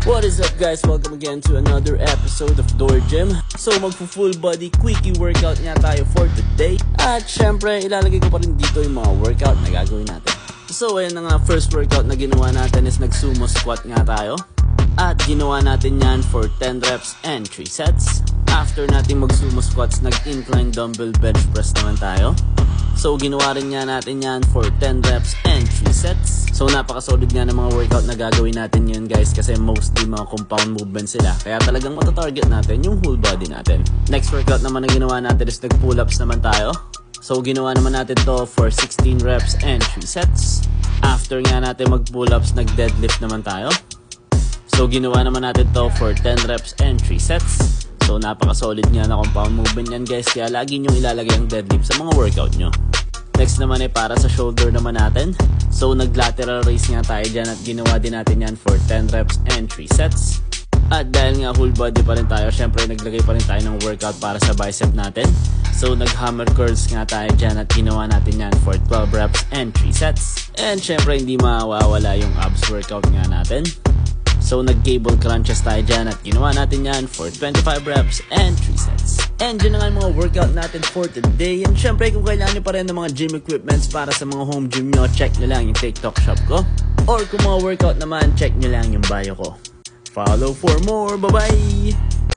What is up guys? Welcome again to another episode of Door Gym. So magpo-full body quickie workout nga tayo for today. At syempre ilalagay ko pa rin dito yung mga workout na gagawin natin. So ayun na nga, first workout na ginawa natin is nag-sumo squat nga tayo. At ginawa natin yan for 10 reps and 3 sets. After natin mag-sumo squats, nag-incline dumbbell bench press naman tayo. So ginawa rin nga natin yan for 10 reps and 3 sets. So napaka-solid nga ng mga workout na gagawin natin yun guys, kasi mostly mga compound movements sila. Kaya talagang matatarget natin yung whole body natin. Next workout naman na ginawa natin is nag-pull-ups naman tayo. So ginawa naman natin to for 16 reps and 3 sets. After nga natin mag-pull-ups, nag-deadlift naman tayo. So ginawa naman natin to for 10 reps and 3 sets. So napaka-solid nga na compound movement yan guys, kaya lagi nyo ilalagay ang deadlift sa mga workout nyo. Next naman ay para sa shoulder naman natin. So nag-lateral raise nga tayo dyan at ginawa din natin yan for 10 reps and 3 sets. At dahil nga whole body pa rin tayo, syempre naglagay pa rin tayo ng workout para sa bicep natin. So nag-hammer curls nga tayo dyan at ginawa natin yan for 12 reps and 3 sets. And syempre hindi mawawala yung abs workout nga natin. So nag-cable crunches tayo dyan at ginawa natin yan for 25 reps and 3 sets. And yun na nga yung mga workout natin for today. And syempre kung kailangan nyo pa rin ng mga gym equipments para sa mga home gym nyo, check nyo lang yung TikTok shop ko. Or kung mga workout naman, check nyo lang yung bio ko. Follow for more. Bye-bye!